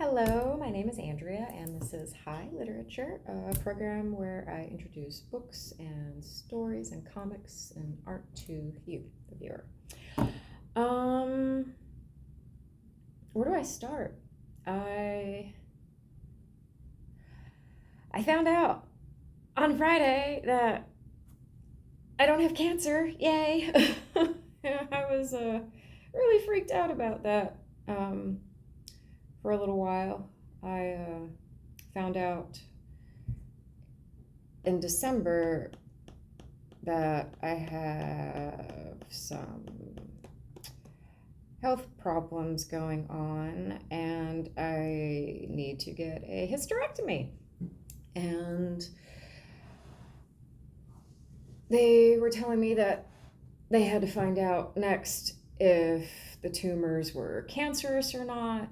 Hello, my name is Andrea, and this is High Literature, a program where I introduce books and stories and comics and art to you, the viewer. Um, where do I start? I I found out on Friday that I don't have cancer. Yay! I was really freaked out about that for a little while. I found out in December that I have some health problems going on and I need to get a hysterectomy. And they were telling me that they had to find out next if the tumors were cancerous or not.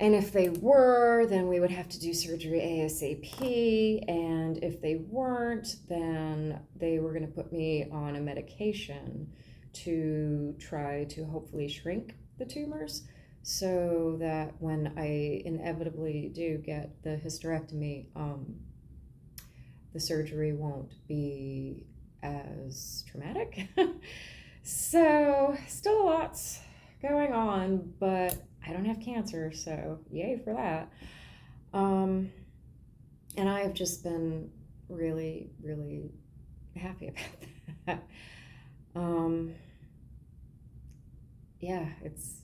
And if they were, then we would have to do surgery ASAP. And if they weren't, then they were going to put me on a medication to try to hopefully shrink the tumors so that when I inevitably do get the hysterectomy, the surgery won't be as traumatic. So, still lots going on, but I don't have cancer, so yay for that. And I have just been really, really happy about that. Yeah, it's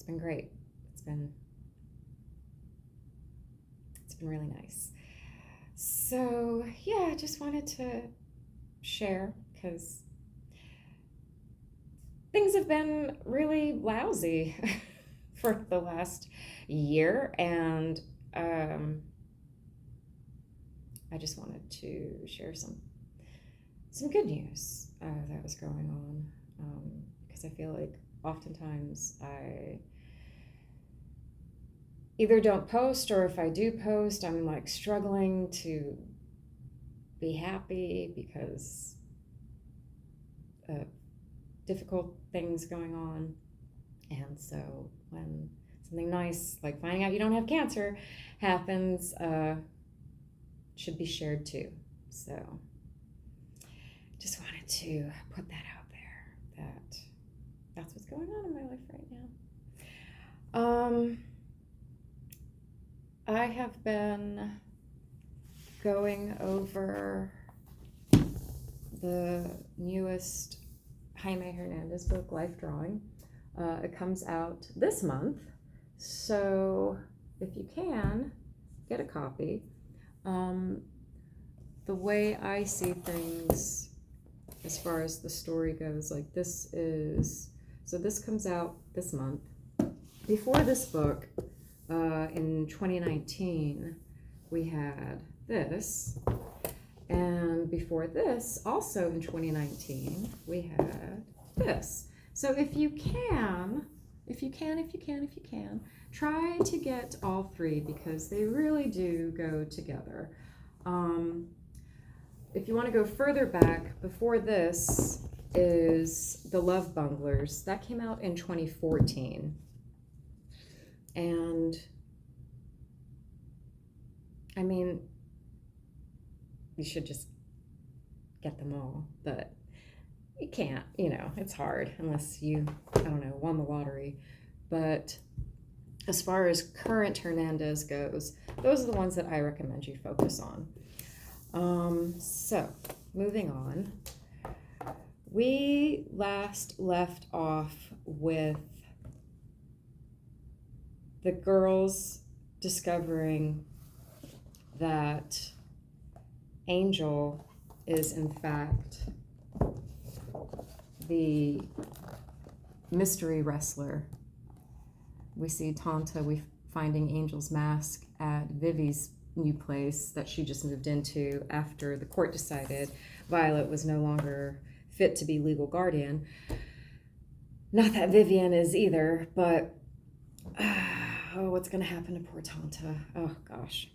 been great. It's been really nice. So yeah, I just wanted to share because things have been really lousy for the last year, and I just wanted to share some good news that was going on, because I feel like oftentimes I either don't post, or if I do post, I'm like struggling to be happy because difficult things going on. And so when something nice like finding out you don't have cancer happens, should be shared too. So just wanted to put that out there, that's what's going on in my life right now. I have been going over the newest Jaime Hernandez book, Life Drawing. It comes out this month, so if you can, get a copy. The way I see things as far as the story goes, like this comes out this month. Before this book, in 2019, we had this. And before this, also in 2019, we had this. So if you can, try to get all three because they really do go together. If you want to go further back, before this is The Love Bunglers. That came out in 2014. And I mean, you should just get them all, but you can't, it's hard unless you, won the lottery. But as far as current Hernandez goes, those are the ones that I recommend you focus on. So moving on, we last left off with the girls discovering that Angel is in fact the mystery wrestler. We see Tanta finding Angel's mask at Vivi's new place that she just moved into after the court decided Violet was no longer fit to be legal guardian. Not that Vivian is either, but what's going to happen to poor Tanta? Oh gosh.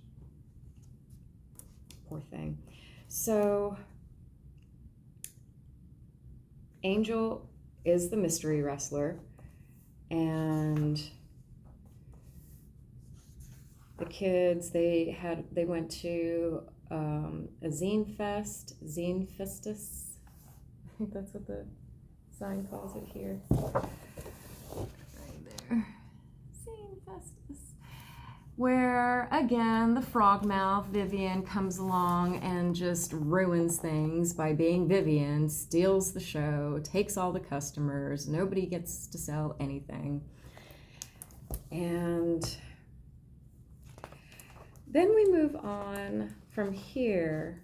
Poor thing. So Angel is the mystery wrestler, and the kids, they went to a zine festus. I think that's what the sign calls it here. Right there. Zine festus. Where, again, the Frogmouth, Vivian, comes along and just ruins things by being Vivian, steals the show, takes all the customers, nobody gets to sell anything. And then we move on from here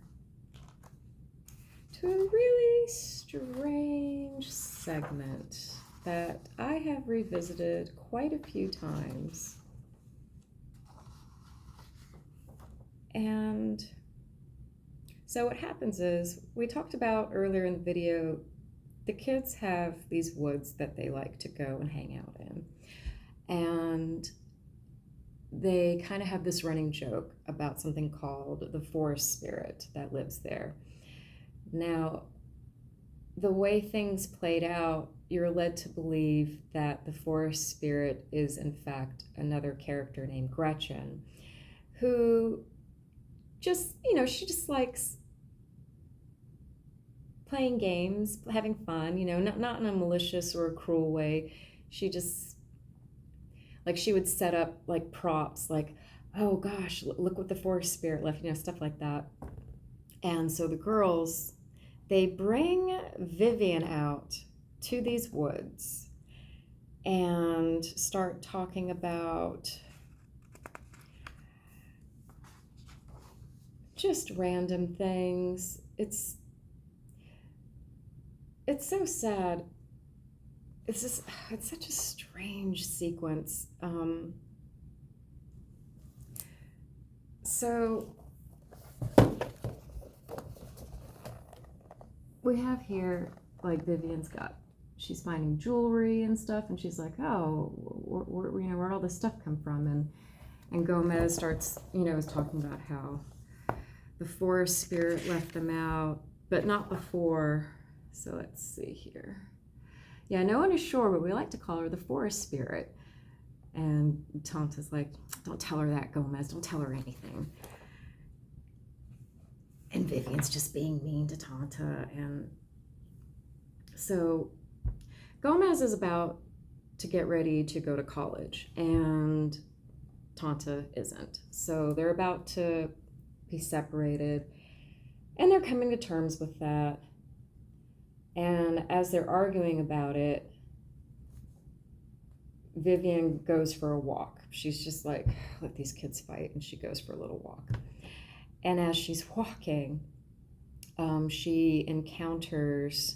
to a really strange segment that I have revisited quite a few times. And so what happens is, we talked about earlier in the video, the kids have these woods that they like to go and hang out in. And they kind of have this running joke about something called the forest spirit that lives there. Now, the way things played out, you're led to believe that the forest spirit is in fact another character named Gretchen, who just, she just likes playing games, having fun, not in a malicious or a cruel way. She just, like, she would set up like props, like, oh gosh, look what the forest spirit left, stuff like that. And so the girls, they bring Vivian out to these woods and start talking about just random things. It's so sad. It's such a strange sequence. So we have here, like, she's finding jewelry and stuff, and she's like, oh, where'd all this stuff come from? And Gomez starts, is talking about how the forest spirit left them out, but not before. So let's see here. Yeah, no one is sure, but we like to call her the forest spirit. And Tanta's like, don't tell her that, Gomez. Don't tell her anything. And Vivian's just being mean to Tanta. And so Gomez is about to get ready to go to college, and Tanta isn't. So they're about to be separated, and they're coming to terms with that. And as they're arguing about it, Vivian goes for a walk. She's just like, let these kids fight, and she goes for a little walk. And as she's walking, she encounters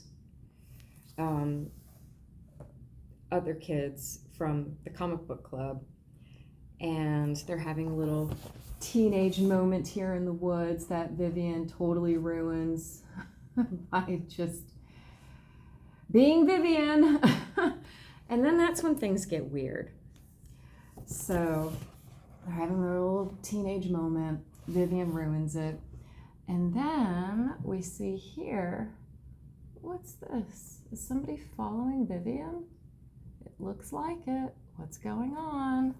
other kids from the comic book club, and they're having a little teenage moment here in the woods that Vivian totally ruins by just being Vivian. And then that's when things get weird. So they're having a little teenage moment. Vivian ruins it. And then we see here, what's this? Is somebody following Vivian? It looks like it. What's going on?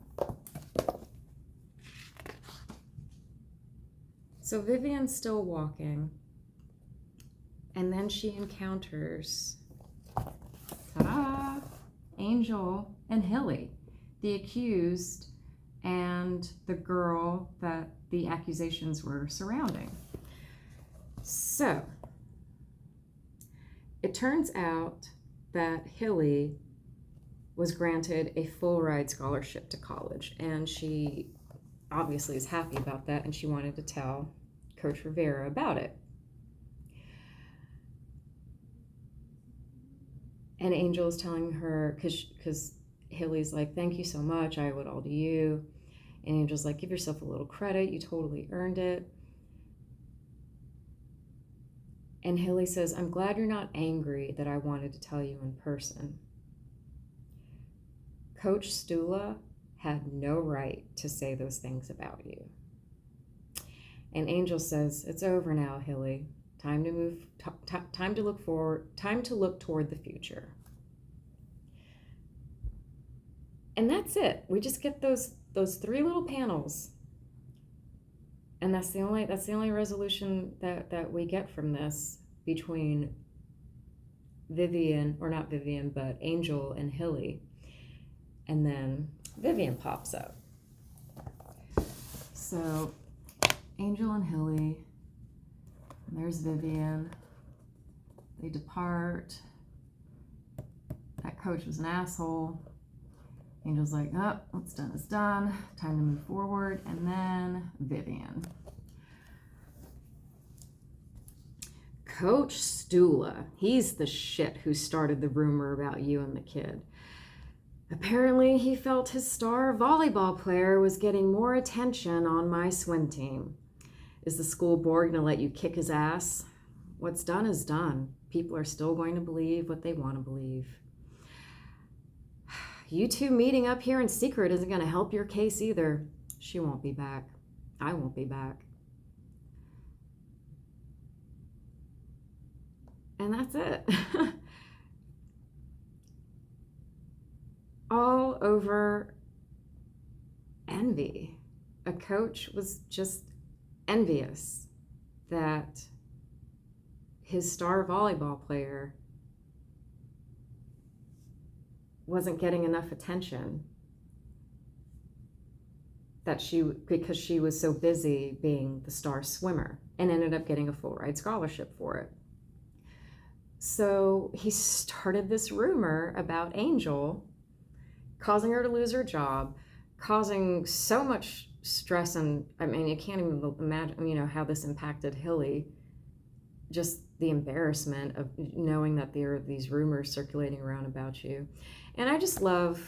So Vivian's still walking, and then she encounters, ta-da, Angel and Hilly, the accused and the girl that the accusations were surrounding. So it turns out that Hilly was granted a full ride scholarship to college, and she obviously is happy about that, and she wanted to tell Coach Rivera about it. And Angel is telling her, because Hilly's like, thank you so much, I owe it all to you. And Angel's like, give yourself a little credit, you totally earned it. And Hilly says, I'm glad you're not angry that I wanted to tell you in person. Coach Stula had no right to say those things about you. And Angel says, it's over now, Hilly. Time to move, time to look forward, time to look toward the future. And that's it. We just get those three little panels And that's the only resolution that we get from this between Vivian, or not Vivian, but Angel and Hilly. And then Vivian pops up. So Angel and Hilly, and there's Vivian. They depart. That coach was an asshole. Angel's like, oh, what's done is done. Time to move forward. And then Vivian. Coach Stula, he's the shit who started the rumor about you and the kid. Apparently, he felt his star volleyball player was getting more attention on my swim team. Is the school board going to let you kick his ass? What's done is done. People are still going to believe what they want to believe. You two meeting up here in secret isn't going to help your case either. She won't be back. I won't be back. And that's it. All over envy. A coach was just envious that his star volleyball player wasn't getting enough attention, because she was so busy being the star swimmer, and ended up getting a full ride scholarship for it. So he started this rumor about Angel, causing her to lose her job, causing so much stress, and I mean, you can't even imagine, how this impacted Hilly. Just the embarrassment of knowing that there are these rumors circulating around about you. And I just love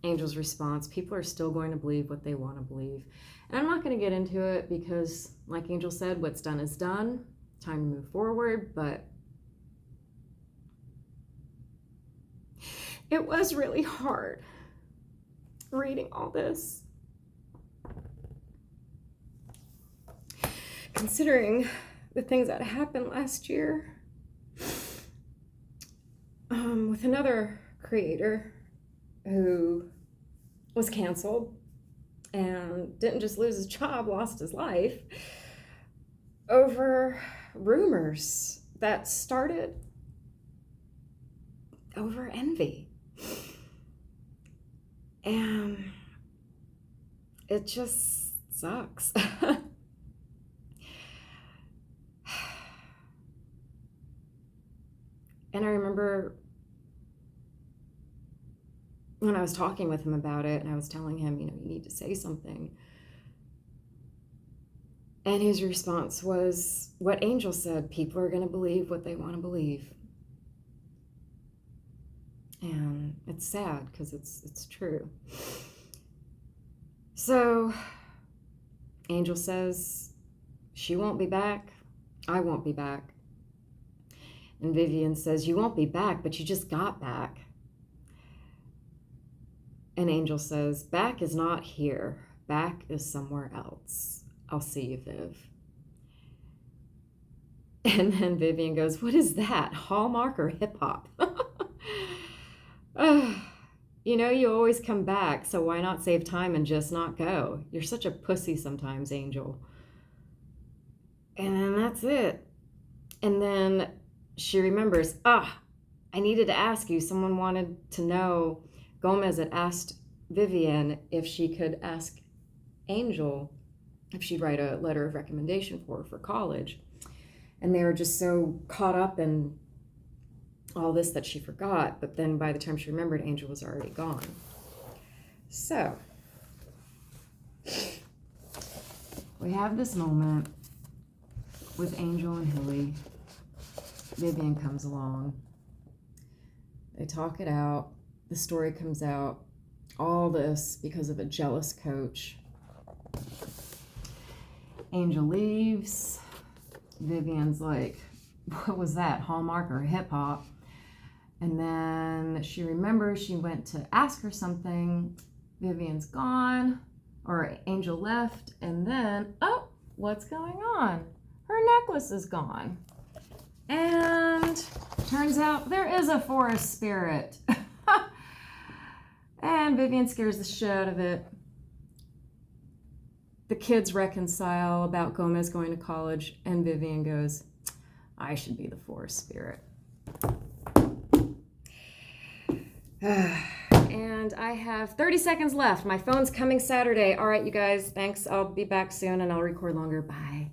Angel's response. People are still going to believe what they want to believe. And I'm not going to get into it because, like Angel said, what's done is done. Time to move forward. But it was really hard reading all this, considering the things that happened last year with another creator who was canceled and didn't just lose his job, lost his life over rumors that started over envy. And it just sucks. And I remember when I was talking with him about it, and I was telling him, you need to say something. And his response was what Angel said: people are going to believe what they want to believe. And it's sad because it's true. So Angel says she won't be back. I won't be back. And Vivian says, you won't be back, but you just got back. And Angel says, back is not here. Back is somewhere else. I'll see you, Viv. And then Vivian goes, what is that? Hallmark or hip hop? You always come back, so why not save time and just not go? You're such a pussy sometimes, Angel. And then that's it. And then she remembers, I needed to ask you. Someone wanted to know, Gomez had asked Vivian if she could ask Angel if she'd write a letter of recommendation for her for college. And they were just so caught up in all this that she forgot. But then by the time she remembered, Angel was already gone. So we have this moment with Angel and Hilly. Vivian comes along. They talk it out. The story comes out. All this because of a jealous coach. Angel leaves. Vivian's like, what was that? Hallmark or hip hop? And then she remembers she went to ask her something. Vivian's gone, or Angel left. And then, what's going on? Her necklace is gone. And turns out there is a forest spirit. And Vivian scares the shit out of it. The kids reconcile about Gomez going to college, and Vivian goes, I should be the forest spirit. And I have 30 seconds left. My phone's coming Saturday. All right, you guys, thanks. I'll be back soon and I'll record longer. Bye.